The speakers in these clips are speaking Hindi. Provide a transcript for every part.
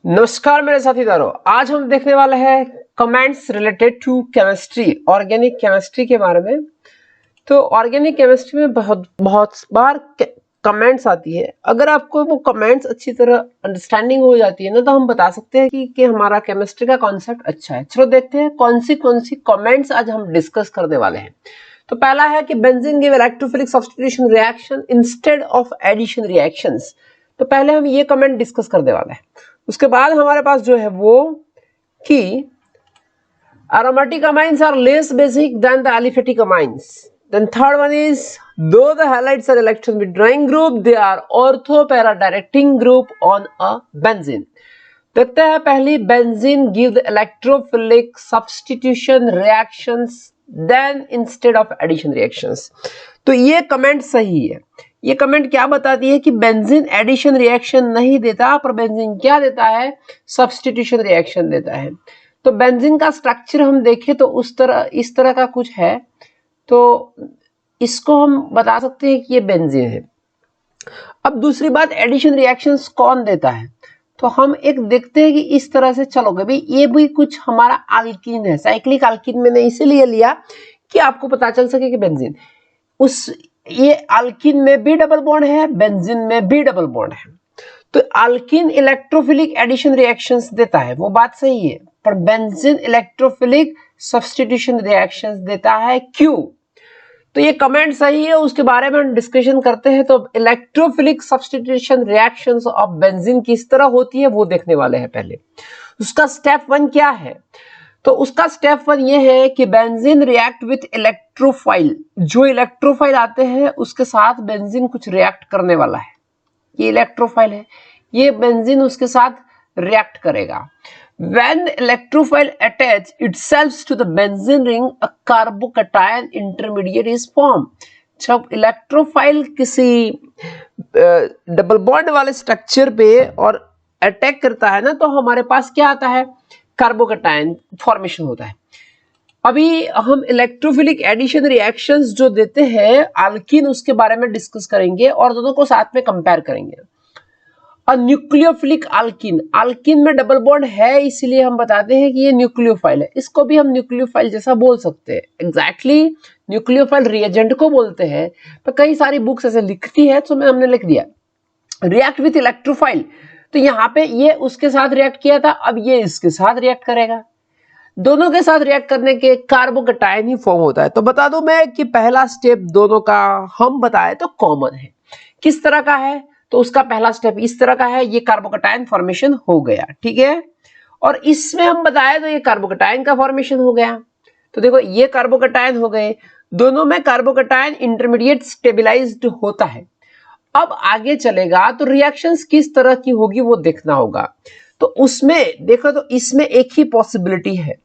नमस्कार मेरे साथीदारों, आज हम देखने वाले हैं comments related to chemistry, organic chemistry के बारे में। तो ऑर्गेनिक केमिस्ट्री में बहुत बार कमेंट्स आती है। अगर आपको वो कमेंट्स अच्छी तरह अंडरस्टैंडिंग हो जाती है ना, तो हम बता सकते हैं कि हमारा केमिस्ट्री का कॉन्सेप्ट अच्छा है। चलो देखते हैं कौन सी कमेंट्स आज हम डिस्कस करने वाले हैं। तो पहला है कि benzene give electrophilic substitution reaction instead of addition reactions. तो पहले हम ये कमेंट डिस्कस करने वाले हैं। उसके बाद हमारे पास जो है वो कि aromatic amines are less basic than the aliphatic amines. Then third one is though the halides are electron withdrawing group, they are ortho para directing group on a benzene. देखते हैं पहली, benzene give the electrophilic substitution reactions then instead of addition reactions. तो ये कमेंट सही है। ये कमेंट क्या बताती है कि बेंजीन एडिशन रिएक्शन नहीं देता, पर बेंजीन क्या देता है, सब्स्टिट्यूशन रिएक्शन देता है। तो बेंजीन का स्ट्रक्चर हम देखें तो इस तरह का कुछ है। तो इसको हम बता सकते हैं कि ये बेंजीन है। अब दूसरी बात, एडिशन रिएक्शंस कौन देता है, तो हम एक देखते हैं कि इस तरह से चलोगे भाई, ये भी कुछ हमारा अल्कीन है, साइक्लिक अल्कीन मैंने इसीलिए लिया कि आपको पता चल सके कि बेंजीन ये अल्कीन में भी डबल बॉन्ड है, बेंजीन में भी डबल बॉन्ड है। तो अल्कीन इलेक्ट्रोफिलिक एडिशन रिएक्शंस देता है, वो बात सही है, पर बेंजीन इलेक्ट्रोफिलिक सब्स्टिट्यूशन रिएक्शंस देता है। क्यों? तो ये कमेंट सही है, उसके बारे में हम डिस्कशन करते हैं। तो electrophilic substitution reactions of benzene किस तरह होती है वो देखने वाले हैं। पहले उसका स्टेप 1 क्या है, तो उसका स्टेप 1 ये है कि बेंजीन रिएक्ट विथ इलेक्ट्रोफाइल। जो इलेक्ट्रोफाइल आते हैं उसके साथ बेंजीन कुछ रिएक्ट करने वाला है। ये इलेक्ट्रोफाइल है, ये बेंजीन उसके साथ रिएक्ट करेगा। When the electrophile attach itself to the benzene ring, a carbocation intermediate is formed. जब इलेक्ट्रोफाइल किसी डबल बॉन्ड वाले स्ट्रक्चर पे और अटैक करता है ना, तो हमारे पास क्या आता है, कार्बोकटायन फॉर्मेशन होता है। अभी हम इलेक्ट्रोफिलिक एडिशन रिएक्शंस जो देते हैं अल्कीन, उसके बारे में डिस्कस करेंगे और दोनों को साथ में कंपेयर करेंगे। न्यूक्लियोफिलिक अल्कीन, अल्कीन में डबल बॉन्ड है, इसीलिए हम बताते हैं कि ये न्यूक्लियोफाइल है। इसको भी हम न्यूक्लियोफाइल जैसा बोल सकते हैं। एग्जैक्टली न्यूक्लियोफाइल रिएजेंट को बोलते हैं, पर कई सारी बुक्स ऐसे लिखती है, तो हमने लिख दिया रिएक्ट विथ इलेक्ट्रोफाइल। तो यहाँ पे ये उसके साथ रिएक्ट किया था, अब ये इसके साथ रिएक्ट करेगा। दोनों के साथ रिएक्ट करने के कार्बोकटायन ही फॉर्म होता है। तो बता दूं मैं कि पहला स्टेप दोनों का हम बताए तो कॉमन है। किस तरह का है, तो उसका पहला स्टेप इस तरह का है, ये कार्बोकटायन फॉर्मेशन हो गया, ठीक है। और इसमें हम बताए तो ये कार्बोकटायन का फॉर्मेशन हो गया। तो देखो ये कार्बोकटायन हो गए, दोनों में कार्बोकटायन इंटरमीडिएट स्टेबलाइज्ड होता है। अब आगे चलेगा तो रिएक्शंस किस तरह की होगी वो देखना होगा। तो उसमें देखो, तो इसमें एक ही पॉसिबिलिटी है।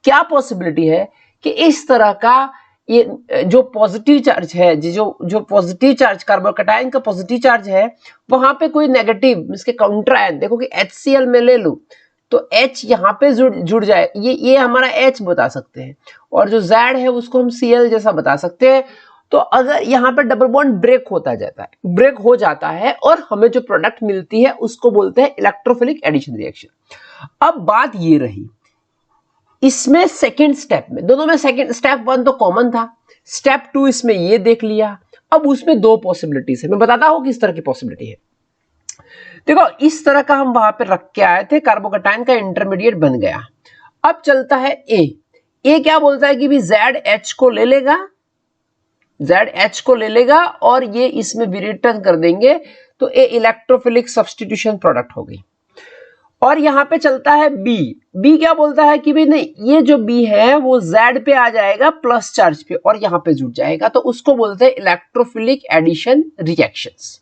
क्या पॉसिबिलिटी है कि इस तरह का ये जो पॉजिटिव चार्ज है, जो पॉजिटिव चार्ज कार्बोकटायन का पॉजिटिव चार्ज है, वहां पे कोई नेगेटिव इसके काउंटर आयन, देखो कि HCl में ले लूं तो H यहाँ पे जुड़ जाए, ये हमारा H बता सकते हैं, और जो Z है उसको हम Cl जैसा बता सकते हैं। तो अगर यहाँ पे डबल बॉन्ड ब्रेक हो जाता है और हमें जो प्रोडक्ट मिलती है उसको बोलते हैं इलेक्ट्रोफिलिक एडिशन रिएक्शन। अब बात ये रही, इसमें सेकेंड स्टेप में, दोनों में सेकेंड स्टेप 1 तो कॉमन था, स्टेप 2 इसमें ये देख लिया। अब उसमें दो पॉसिबिलिटीज है, मैं बताता हूं किस तरह की पॉसिबिलिटी है। देखो इस तरह का हम वहां पे रख के आए थे, कार्बोकटायन का इंटरमीडिएट बन गया। अब चलता है ए क्या बोलता है कि भी ZH को ले लेगा और ये इसमें भी रिटर्न कर देंगे, तो ए इलेक्ट्रोफिलिक सब्स्टिट्यूशन प्रोडक्ट हो गई। और यहां पे चलता है बी क्या बोलता है कि भाई नहीं, ये जो बी है वो Z पे आ जाएगा प्लस चार्ज पे और यहां पे जुड़ जाएगा, तो उसको बोलते हैं इलेक्ट्रोफिलिक एडिशन रिएक्शंस।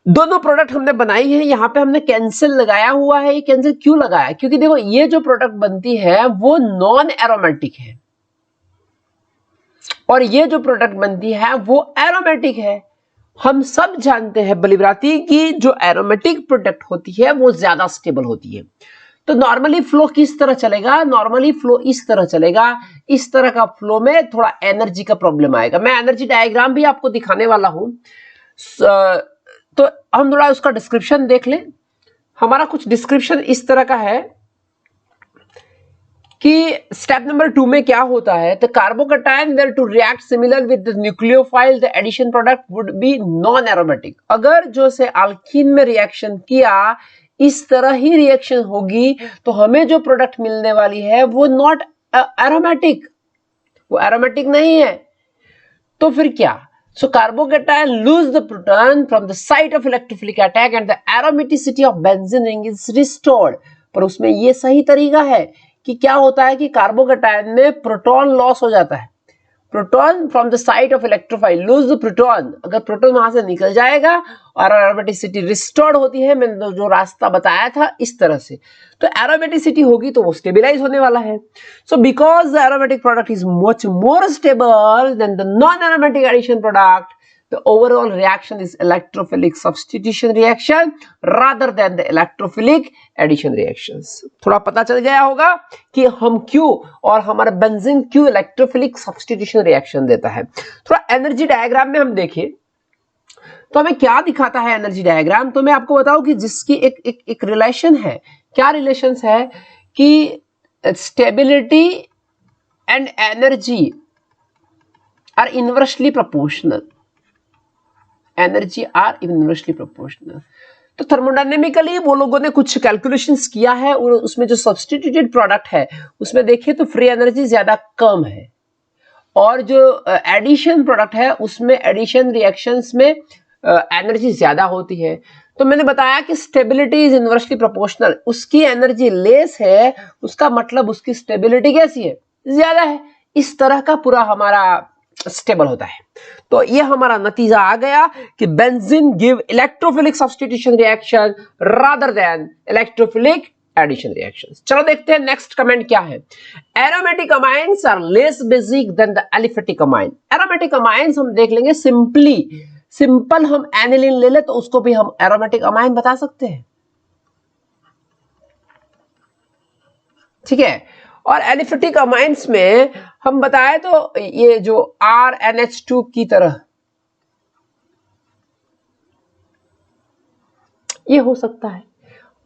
दोनों प्रोडक्ट हमने बनाई है, यहां पे हमने कैंसिल लगाया हुआ है। ये कैंसिल क्यों लगाया, क्योंकि देखो ये जो प्रोडक्ट बनती है वो नॉन एरोमेटिक है और ये जो प्रोडक्ट बनती है वो एरोमेटिक है। हम सब जानते हैं बलिब्राती की जो एरोमेटिक प्रोडक्ट होती है वो ज्यादा स्टेबल होती है। तो नॉर्मली फ्लो किस तरह चलेगा, नॉर्मली फ्लो इस तरह चलेगा। इस तरह का फ्लो में थोड़ा एनर्जी का प्रॉब्लम आएगा। मैं एनर्जी डायग्राम भी आपको दिखाने वाला हूं, तो हम थोड़ा उसका डिस्क्रिप्शन देख लें। हमारा कुछ डिस्क्रिप्शन इस तरह का है कि स्टेप नंबर 2 में क्या होता है, the carbocation were to react similar with the nucleophile the addition product would be non aromatic. अगर जो से अल्कीन में रिएक्शन किया इस तरह ही रिएक्शन होगी तो हमें जो प्रोडक्ट मिलने वाली है वो नॉट एरोमेटिक, वो एरोमेटिक नहीं है। तो फिर क्या, so carbocation lose the proton from the site of electrophilic attack and the aromaticity of benzene ring is restored। पर उसमें ये सही तरीका है कि क्या होता है कि कार्बोकैटायन में प्रोटॉन लॉस हो जाता है, proton from the site of electrophile lose the proton, अगर प्रोटॉन वहां से निकल जाएगा और एरोमेटिसिटी रिस्टोर्ड होती है, मैंने जो रास्ता बताया था इस तरह से, तो एरोमेटिसिटी होगी तो वो स्टेबलाइज होने वाला है। So because the aromatic product is much more stable than the non aromatic addition product, the overall reaction is electrophilic substitution reaction rather than the electrophilic addition reactions। थोड़ा पता चल गया होगा कि हम क्यों और हमारा बेंजीन क्यों इलेक्ट्रोफिलिक सब्स्टिट्यूशन रिएक्शन देता है। थोड़ा एनर्जी डायग्राम में हम देखें तो हमें क्या दिखाता है एनर्जी डायग्राम, तो मैं आपको बताऊं कि जिसकी एक रिलेशन है, क्या रिलेशन है कि stability and energy are inversely proportional, energy are inversely proportional. तो थर्मोडायनेमिकली वो लोगों ने कुछ कैलकुलेशंस किया है और उसमें जो सब्स्टिट्यूटेड प्रोडक्ट है उसमें देखिए तो फ्री एनर्जी ज्यादा कम है और जो एडिशन प्रोडक्ट है उसमें एडिशन रिएक्शंस में एनर्जी ज्यादा होती है। तो मैंने बताया कि स्टेबिलिटी इज इनवर्सली प्रोपोर्शनल, उसकी एनर्जी लेस है उसका मतलब उसकी स्टेबिलिटी कैसी है, ज्यादा है। इस तरह का पूरा हमारा स्टेबल होता है। तो ये हमारा नतीजा आ गया कि benzene give electrophilic substitution reaction rather than electrophilic addition reactions. चलो देखते हैं नेक्स्ट कमेंट क्या है। Aromatic amines are less basic than the aliphatic amine. Aromatic amines हम देख लेंगे सिंपल हम एनिलीन ले ले तो उसको भी हम एरोमेटिक अमाइन बता सकते हैं, ठीक है। और एलिफेटिक अमाइंस में हम बताए तो ये जो RNH2 की तरह ये हो सकता है।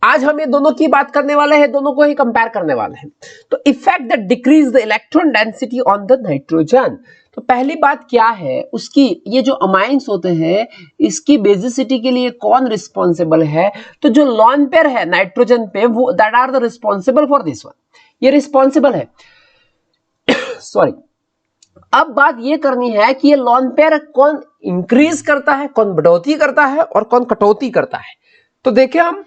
आज हम ये दोनों की बात करने वाले हैं, दोनों को ही कंपेयर करने वाले हैं। तो effect that decrease the electron density on the nitrogen. तो पहली बात क्या है उसकी, ये जो अमाइंस होते हैं इसकी बेसिसिटी के लिए कौन रिस्पॉन्सिबल है, तो जो लॉन पेयर है नाइट्रोजन पे वो that are the responsible for this one, ये रिस्पॉन्सिबल है सॉरी। अब बात ये करनी है कि ये लॉन पेयर कौन इंक्रीज करता है, कौन बढ़ोतरी करता है और कौन कटौती करता है। तो देखिए हम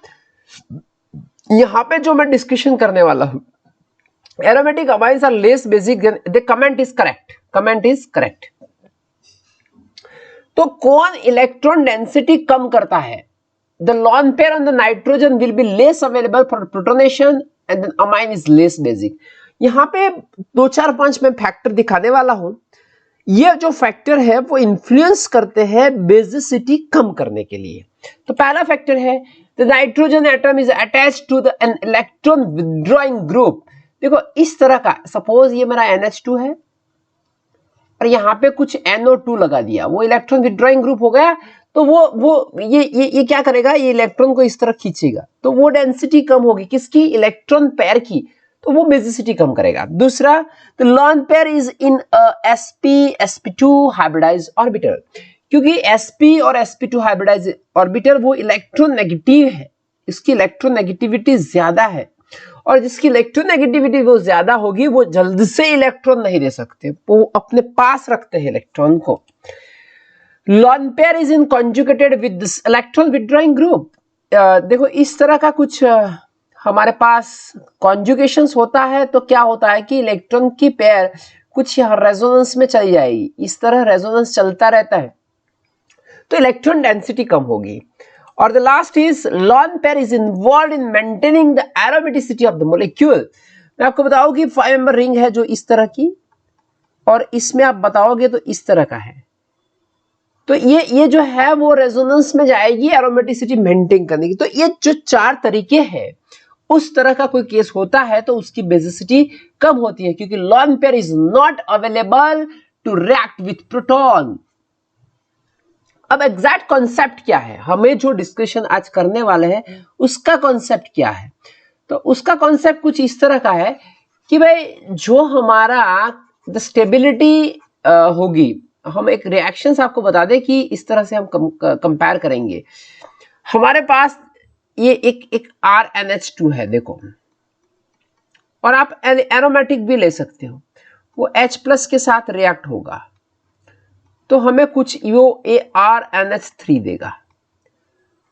यहां पे जो मैं डिस्कशन करने वाला हूं, aromatic amines are less basic, the comment is correct, comment is correct. तो कौन इलेक्ट्रॉन डेंसिटी कम करता है, the lone pair on the nitrogen will be less available for protonation and the amine is less basic. यहां पे 2 4 5 में फैक्टर दिखाने वाला हूं, ये जो फैक्टर है वो इन्फ्लुएंस करते हैं बेसिसिटी कम करने के लिए। तो पहला फैक्टर है the nitrogen atom is attached to an electron withdrawing group। देखो इस तरह का, सपोज ये मेरा NH2 है और यहाँ पे कुछ NO2 लगा दिया, वो इलेक्ट्रॉन विड्रॉइंग ग्रुप हो गया। तो वो ये क्या करेगा, ये इलेक्ट्रॉन को इस तरह खींचेगा, तो वो डेंसिटी कम होगी किसकी, इलेक्ट्रॉन पेयर की, तो वो बेसिसिटी कम करेगा। दूसरा, the lone pair is in sp2 hybridised orbital, क्योंकि sp और sp2 हाइब्रिडाइज्ड ऑर्बिटल वो इलेक्ट्रॉन नेगेटिव है, इसकी इलेक्ट्रॉन नेगेटिविटी ज्यादा है और जिसकी इलेक्ट्रॉन नेगेटिविटी वो ज्यादा होगी वो जल्द से इलेक्ट्रॉन नहीं दे सकते, वो अपने पास रखते हैं इलेक्ट्रॉन को। Lawn pair is in conjugated with this electron withdrawing group. देखो इस तरह का कुछ हमारे पास कॉन्जुगेशंस होता है, तो क्या होता है कि इलेक्ट्रॉन की पेयर कुछ रेजोनेंस में चली जाएगी, इस तरह रेजोनेंस चलता रहता है तो इलेक्ट्रॉन डेंसिटी कम होगी। और the last is lawn pair is involve in maintaining the aromaticity of the molecule. मैं आपको बताऊं कि 5 मेंबर रिंग है जो इस तरह की, और इसमें आप बताओगे तो इस तरह का है, तो ये जो है वो रेजोनेंस में जाएगी एरोमेटिसिटी मेंटेन करने की। तो ये जो 4 तरीके हैं, उस तरह का कोई केस होता है तो उसकी बेसिसिटी कम होती है, क्योंकि lone pair is not available to react with proton. अब एग्जैक्ट कॉन्सेप्ट क्या है, हमें जो डिस्कशन आज करने वाले हैं उसका कॉन्सेप्ट क्या है? तो उसका कॉन्सेप्ट कुछ इस तरह का है कि भाई जो हमारा द स्टेबिलिटी होगी, हम एक रिएक्शंस आपको बता दें कि इस तरह से हम कंपेयर करेंगे। हमारे पास ये एक RNH2 है देखो, और आप एरोमेटिक भी ले सकते हो, वो H+ के साथ रिएक्ट होगा तो हमें कुछ यो RNH3 देगा।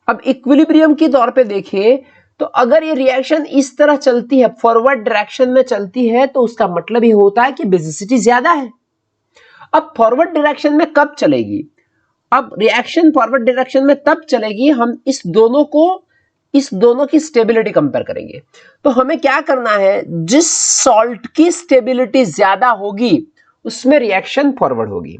अब इक्विलिब्रियम के तौर पे देखें तो अगर ये रिएक्शन इस तरह चलती है, फॉरवर्ड डायरेक्शन में चलती है, तो उसका मतलब ये होता है कि बेसिसिटी ज्यादा है। अब फॉरवर्ड डायरेक्शन में कब चलेगी? अब रिएक्शन फॉरवर्ड डायरेक्शन में तब चलेगी हम इस दोनों की स्टेबिलिटी कंपेयर करेंगे। तो हमें क्या करना है, जिस सॉल्ट की स्टेबिलिटी ज्यादा होगी उसमें रिएक्शन फॉरवर्ड होगी।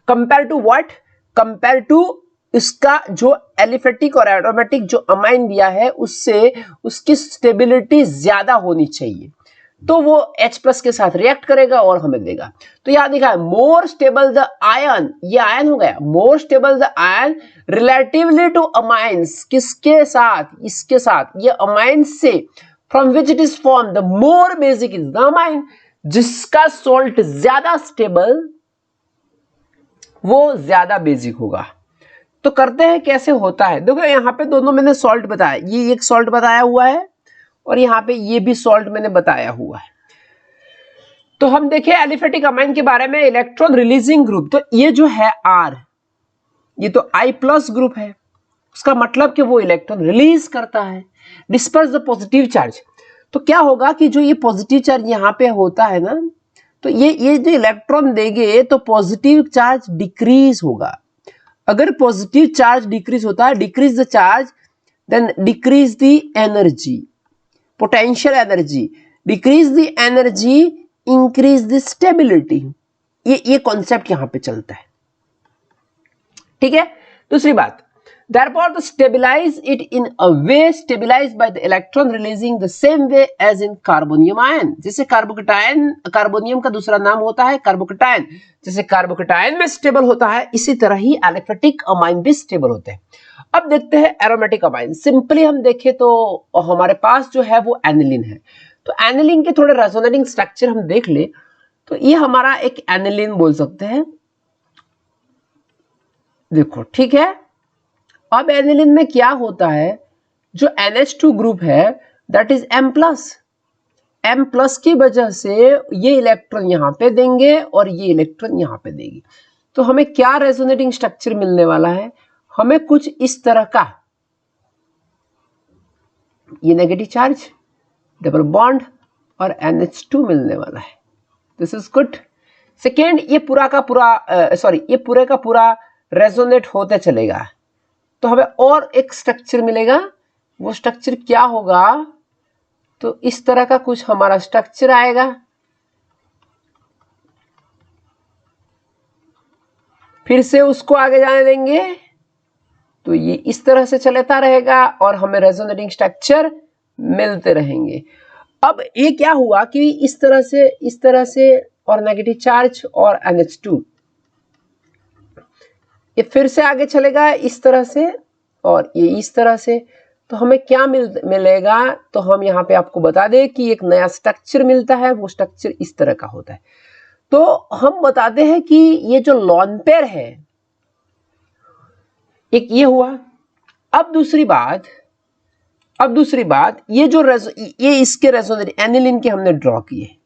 Compare to what? Compare to इसका जो एलिफेटिक और एरोमेटिक जो अमाइन दिया है उससे उसकी स्टेबिलिटी ज्यादा होनी चाहिए, तो वो H+ के साथ रिएक्ट करेगा और हमें देगा। तो यहां देखा है मोर स्टेबल द आयन, ये आयन हो गया, more stable the ion relatively to amines, किसके साथ? इसके साथ, ये अमाइन से from which it is form the more basic is the amine, जिसका सॉल्ट ज्यादा स्टेबल वो ज्यादा बेसिक होगा। तो करते हैं कैसे होता है, देखो यहां पे दोनों मैंने सॉल्ट बताया, ये एक सॉल्ट बताया हुआ है और यहाँ पे ये भी सॉल्ट मैंने बताया हुआ है। तो हम देखें एलिफेटिक अमाइन के बारे में, इलेक्ट्रॉन रिलीजिंग ग्रुप, तो ये जो है R, ये तो I+ ग्रुप है, उसका मतलब कि वो इलेक्ट्रॉन रिलीज करता है, डिस्पर्स द पॉजिटिव चार्ज। तो क्या होगा कि जो ये पॉजिटिव चार्ज यहाँ पे होता है ना, तो ये जो इलेक्ट्रॉन देंगे तो पॉजिटिव चार्ज डिक्रीज होगा। अगर पॉजिटिव चार्ज डिक्रीज होता है, decrease the charge, then decrease the energy, potential energy, decrease the energy, increase the stability. ये कॉन्सेप्ट यहां पे चलता है, ठीक है। दूसरी बात, therefore to stabilize it in a way stabilized by the electron releasing the same way as in carbonium ion, जैसे कार्बोकेटायन, कार्बोनियम का दूसरा नाम होता है कार्बोकेटायन, जैसे कार्बोकेटायन में स्टेबल होता है इसी तरह ही एलिफेटिक अमाइन भी स्टेबल होते हैं। अब देखते हैं एरोमेटिक अमाइन। सिंपली हम देखें तो हमारे पास जो है वो एनिलीन है, तो एनिलीन के थोड़े रेजोनेटिंग स्ट्रक्चर हम देख ले तो ये हमारा एक एनिलीन बोल सकते हैं, देखो ठीक है। अब एनिलीन में क्या होता है, जो NH2 ग्रुप है दैट इज M+ की वजह से ये इलेक्ट्रॉन यहां पे देंगे और ये इलेक्ट्रॉन यहां पे देगी, तो हमें क्या रेजोनेटिंग स्ट्रक्चर मिलने वाला है, हमें कुछ इस तरह का, ये नेगेटिव चार्ज, डबल बॉन्ड और NH2 मिलने वाला है। This is good. सेकेंड, ये पूरा का पूरा रेजोनेट होते चलेगा, तो हमें और एक स्ट्रक्चर मिलेगा, वो स्ट्रक्चर क्या होगा, तो इस तरह का कुछ हमारा स्ट्रक्चर आएगा। फिर से उसको आगे जाने देंगे तो ये इस तरह से चलता रहेगा और हमें रेजोनेटिंग स्ट्रक्चर मिलते रहेंगे। अब ये क्या हुआ कि इस तरह से और नेगेटिव चार्ज और NH2, ये फिर से आगे चलेगा इस तरह से और ये इस तरह से, तो हमें क्या मिलेगा, तो हम यहाँ पे आपको बता दें कि एक नया स्ट्रक्चर मिलता है, वो स्ट्रक्चर इस तरह का होता है। तो हम बताते हैं कि ये जो लोन पेयर है, एक ये हुआ। अब दूसरी बात, ये जो ये इसके रेजोनेट एनिलीन के हमने ड्रॉ किए,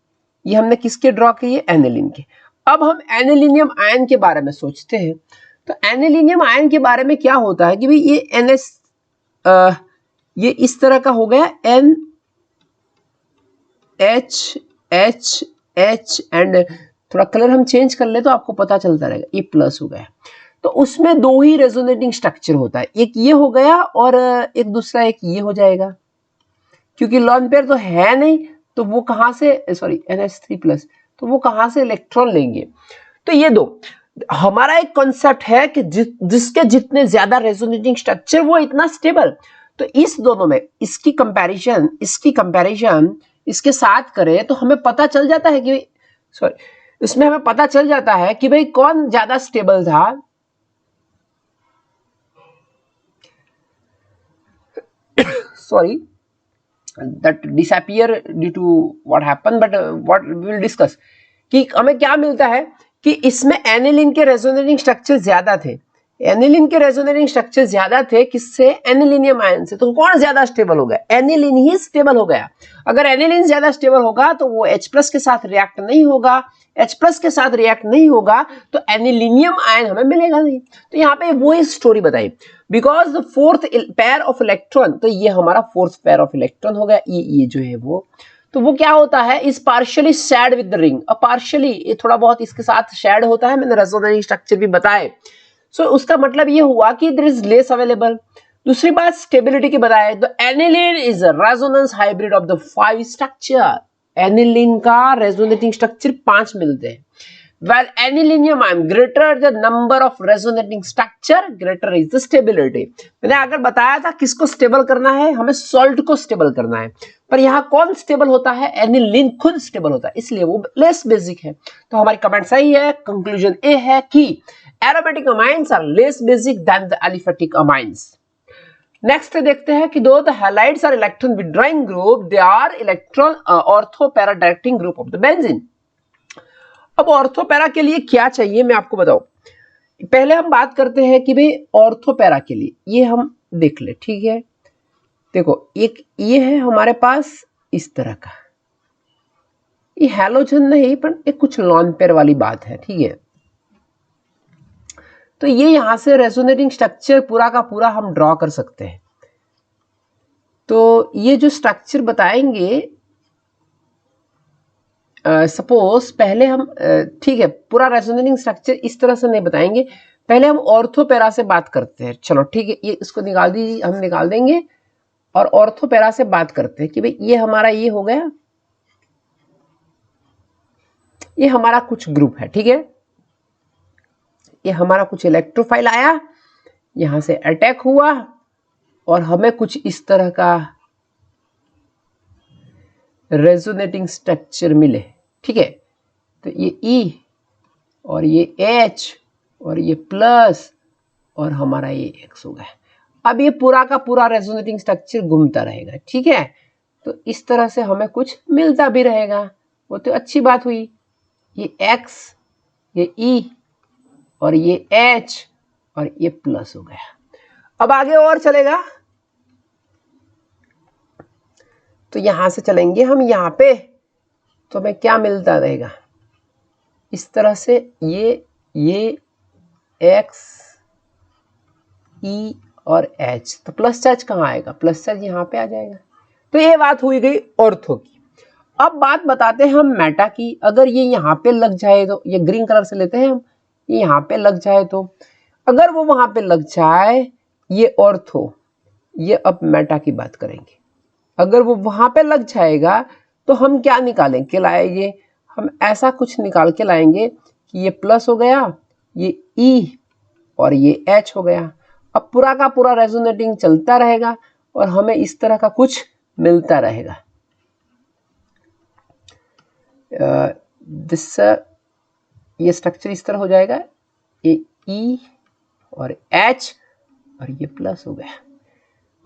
ये हमने किसके ड्रॉ किए, एनिलीन के। अब हम एनिलीनियम आयन के बारे में सोचते हैं, तो एनिलीनियम आयन के बारे में क्या होता है कि भाई ये ये इस तरह का हो गया, NH एंड थोड़ा कलर हम चेंज कर ले तो आपको पता चलता रहेगा, ये प्लस हो गया। तो उसमें दो ही रेजोनेटिंग स्ट्रक्चर होता है, एक ये हो गया और एक दूसरा एक ये हो जाएगा, क्योंकि लोन पेयर तो है नहीं, तो वो कहां से, NH3+, तो वो कहां से इलेक्ट्रॉन लेंगे। तो ये दो, हमारा एक कॉन्सेप्ट है कि जिसके जितने ज्यादा रेजोनेटिंग स्ट्रक्चर वो इतना स्टेबल। तो इस दोनों में इसकी कंपैरिजन इसके साथ करें तो हमें पता चल जाता है कि इसमें हमें पता चल जाता है कि भाई कौन ज्यादा स्टेबल था, sorry, that disappear due to what happened, but what we will discuss कि हमें क्या मिलता है कि इसमें एनिलीन के रेजोनेटिंग स्ट्रक्चर ज्यादा थे, एनिलीन के रेजोनेटिंग स्ट्रक्चर ज्यादा थे किससे, एनिलीनियम आयन से। तो कौन ज्यादा स्टेबल हो गया, एनिलीन ही स्टेबल हो गया। अगर एनिलीन ज्यादा स्टेबल होगा तो वो H+ के साथ रिएक्ट नहीं होगा, H+ के साथ रिएक्ट नहीं होगा तो एनिलीनियम आयन हमें मिलेगा नहीं। तो यहाँ पे वो ही स्टोरी बताई, because the fourth pair of electron, तो ये हमारा फोर्थ पेयर ऑफ इलेक्ट्रॉन हो गया, ये जो है वो, तो वो क्या होता है, इस partially shared with the ring, और पार्शियली ये थोड़ा बहुत इसके साथ शेड होता है, मैंने रेजोनेटिंग स्ट्रक्चर भी बताए। सो उसका मतलब ये हुआ कि देयर इज लेस अवेलेबल। दूसरी बात स्टेबिलिटी की बताए, तो aniline is a resonance hybrid of the 5 structure, aniline का रेजोनेटिंग स्ट्रक्चर 5 मिलते हैं। While anilinium ion greater the number of resonating structure, greater is the stability। मैंने अगर बताया था किसको स्टेबल करना है, हमें सॉल्ट को स्टेबल करना है, पर यहाँ कौन स्टेबल होता है, एनिलीन खुद स्टेबल होता है, इसलिए वो लेस बेसिक है। तो हमारी कमेंट सही है, कंक्लूजन ए है कि aromatic amines are less basic than the aliphatic amines. Next देखते हैं कि though the halides are electron withdrawing group, they are electron ortho para directing group of the benzene. अब ऑर्थोपैरा के लिए क्या चाहिए मैं आपको बताऊं, पहले हम बात करते हैं कि भाई ऑर्थोपैरा के लिए ये हम देख ले, ठीक है। देखो एक ये है हमारे पास इस तरह का, ये हैलोजन नहीं पर एक कुछ लॉन पेयर वाली बात है, ठीक है। तो ये यहां से रेजोनेटिंग स्ट्रक्चर पूरा का पूरा हम ड्रॉ कर सकते हैं। तो ये जो स्ट्रक्चर बताएंगे, सपोज पहले हम ठीक है पूरा रेजोनेटिंग स्ट्रक्चर इस तरह से नहीं बताएंगे, पहले हम ऑर्थोपैरा से बात करते हैं। चलो ठीक है, ये इसको निकाल दीजिए, हम निकाल देंगे, और ऑर्थोपैरा से बात करते हैं कि भाई ये हमारा ये हो गया, ये हमारा कुछ ग्रुप है, ठीक है। ये हमारा कुछ इलेक्ट्रोफाइल आया, यहां से अटैक हुआ और हमें कुछ इस तरह का रेजोनेटिंग स्ट्रक्चर मिले, ठीक है। तो ये E और ये H और ये प्लस और हमारा ये X हो गया। अब ये पूरा का पूरा रेजोनेटिंग स्ट्रक्चर घूमता रहेगा, ठीक है। तो इस तरह से हमें कुछ मिलता भी रहेगा, वो तो अच्छी बात हुई। ये X, ये E और ये H और ये प्लस हो गया। अब आगे और चलेगा, तो यहां से चलेंगे हम यहाँ पे, तो हमें क्या मिलता रहेगा इस तरह से, ये X E और H, तो प्लस चार्ज कहाँ आएगा, प्लस चार्ज यहाँ पे आ जाएगा। तो ये बात हुई गई ऑर्थो की। अब बात बताते हैं हम मेटा की। अगर ये यहाँ पे लग जाए तो, ये ग्रीन कलर से लेते हैं हम, ये यहाँ पे लग जाए तो, अगर वो वहां पे लग जाए ये ऑर्थो, ये अब मेटा की बात करेंगे। अगर वो वहां पे लग जाएगा तो हम क्या निकालें के लाएंगे, हम ऐसा कुछ निकाल के लाएंगे कि ये प्लस हो गया, ये E और ये H हो गया। अब पूरा का पूरा रेजोनेटिंग चलता रहेगा और हमें इस तरह का कुछ मिलता रहेगा। ये स्ट्रक्चर इस तरह हो जाएगा, ये E और H और ये प्लस हो गया,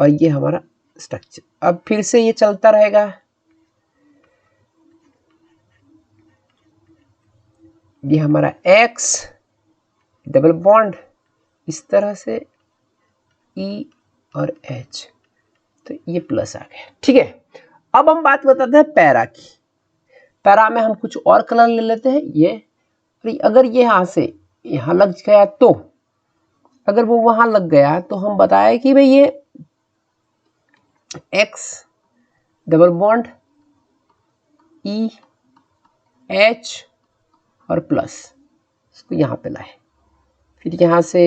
और ये हमारा स्ट्रक्चर। अब फिर से ये चलता रहेगा, ये हमारा X डबल बॉन्ड इस तरह से E और H, तो ये प्लस आ गया, ठीक है। अब हम बात बताते हैं पैरा की। पैरा में हम कुछ और कलर ले लेते हैं, ये अगर ये यहां से यहां लग गया, तो अगर वो वहां लग गया तो हम बताए कि भाई ये X double bond E H और प्लस, इसको यहां पे लाए, फिर यहां से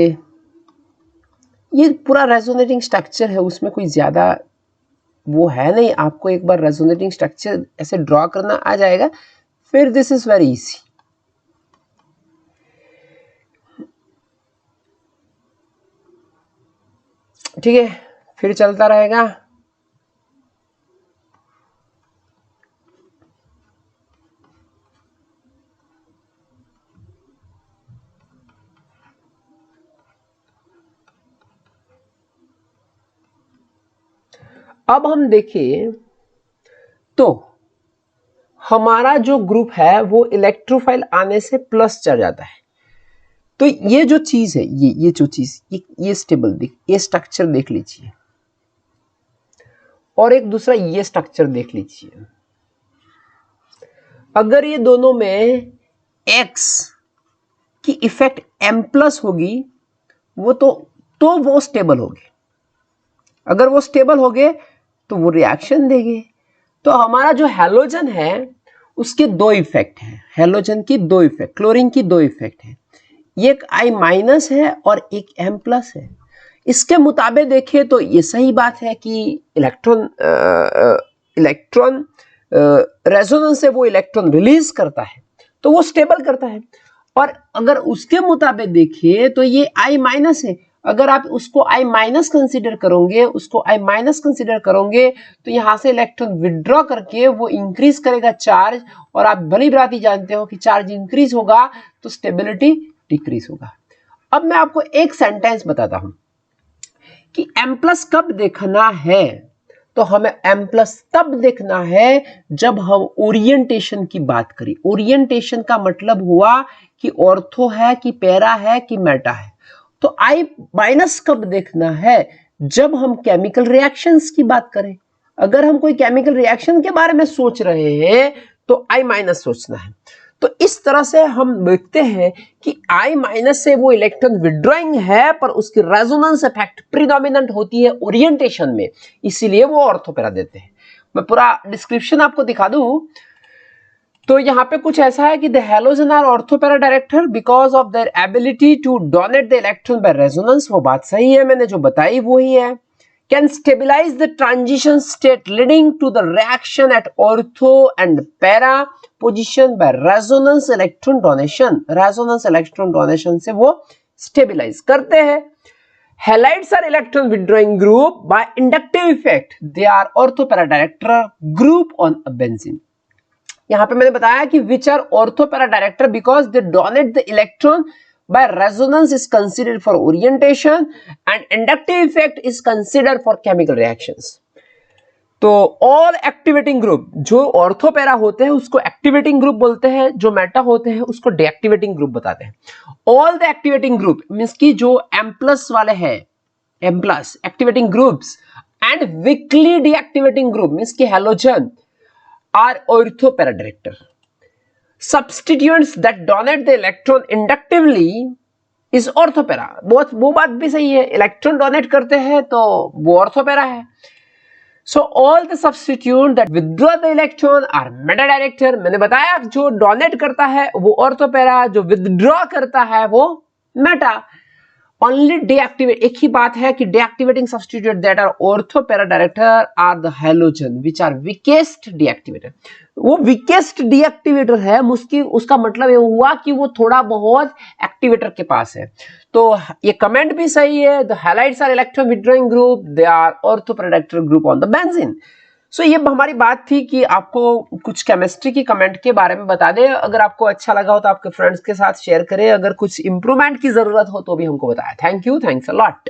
ये पूरा रेजोनेटिंग स्ट्रक्चर है, उसमें कोई ज्यादा वो है नहीं, आपको एक बार रेजोनेटिंग स्ट्रक्चर ऐसे ड्रॉ करना आ जाएगा, फिर दिस इज वेरी इजी। ठीक है, फिर चलता रहेगा। अब हम देखें तो हमारा जो ग्रुप है वो इलेक्ट्रोफाइल आने से प्लस चढ़ जाता है। तो ये जो चीज है, ये जो चीज, ये स्टेबल ये स्ट्रक्चर देख लीजिए, और एक दूसरा ये स्ट्रक्चर देख लीजिए। अगर ये दोनों में X की इफेक्ट M+ होगी तो वो स्टेबल होगी। अगर वो स्टेबल हो गए तो वो रिएक्शन देंगे। तो हमारा जो हैलोजन है उसके दो इफेक्ट हैं, हैलोजन की दो इफेक्ट, क्लोरीन की दो इफेक्ट है, एक I- है और एक M+ है। इसके मुताबिक देखें तो ये सही बात है कि इलेक्ट्रॉन रेजोनेंस से वो इलेक्ट्रॉन रिलीज करता है तो वो स्टेबल करता है। और अगर उसके मुताबिक देखिए तो ये I- है, अगर आप उसको I- कंसीडर करोगे, उसको I- कंसीडर करोगे तो यहां से इलेक्ट्रॉन विड्रॉ करके वो इंक्रीज करेगा चार्ज, और आप भली भांति जानते हो कि चार्ज इंक्रीज होगा तो स्टेबिलिटी डिक्रीज होगा। अब मैं आपको एक सेंटेंस बताता हूं कि M+ कब देखना है। तो हमें M+ तब देखना है जब हम ओरिएंटेशन की बात करें। ओरिएंटेशन का मतलब हुआ कि ऑर्थो है कि पैरा है कि मेटा है। तो I- कब देखना है, जब हम केमिकल रिएक्शंस की बात करें। अगर हम कोई केमिकल रिएक्शन के बारे में सोच रहे हैं तो I- सोचना है। तो इस तरह से हम देखते हैं कि I- से वो इलेक्ट्रॉन विड्रॉइंग है, पर उसकी रेजोनेंस इफेक्ट प्रीडोमिनेंट होती है ओरिएंटेशन में, इसीलिए वो ऑर्थो पैरा देते हैं। मैं पूरा डिस्क्रिप्शन आपको दिखा दूं तो यहाँ पे कुछ ऐसा है कि the halogen are ortho para director because of their ability to donate the electron by resonance. वो बात सही है, मैंने जो बताई वो ही है। Can stabilize the transition state leading to the reaction at ortho and para position by resonance electron donation। resonance electron donation से वो stabilize करते हैं। Halides are electron withdrawing group by inductive effect, they are ortho para director group on a benzene। यहाँ पे मैंने बताया कि which are ortho para director because they donate the electron by resonance is considered for orientation and inductive effect is considered for chemical reactions। तो all activating group, जो ऑर्थो पैरा होते हैं उसको एक्टिवेटिंग ग्रुप बोलते हैं, जो मेटा होते हैं उसको डीएक्टिवेटिंग ग्रुप बताते हैं। All the activating group means की जो M+ वाले हैं, M+ activating groups and weekly deactivating group means की halogen are ortho para director। Substituents that donate the electron inductively is ortho para। वो बात भी सही है, इलेक्ट्रॉन डोनेट करते हैं तो वो ऑर्थो पैरा है। So all the substituent that withdraw the electron are meta director। मैंने बताया जो डोनेट करता है वो ऑर्थो पैरा, जो विथड्रॉ करता है वो मेटा। Only deactivate, एक ही बात है कि deactivating substitute that are ortho para director are the halogen which are weakest deactivator। वो weakest deactivator है, उसका मतलब ये हुआ कि वो थोड़ा बहुत एक्टिवेटर के पास है। तो ये कमेंट भी सही है, the halides are electron withdrawing group, they are ortho para director group on the benzene। सो ये हमारी बात थी कि आपको कुछ केमिस्ट्री की कमेंट के बारे में बता दें। अगर आपको अच्छा लगा हो तो आपके फ्रेंड्स के साथ शेयर करें, अगर कुछ इंप्रूवमेंट की जरूरत हो तो भी हमको बताएं। Thank you, thanks a lot.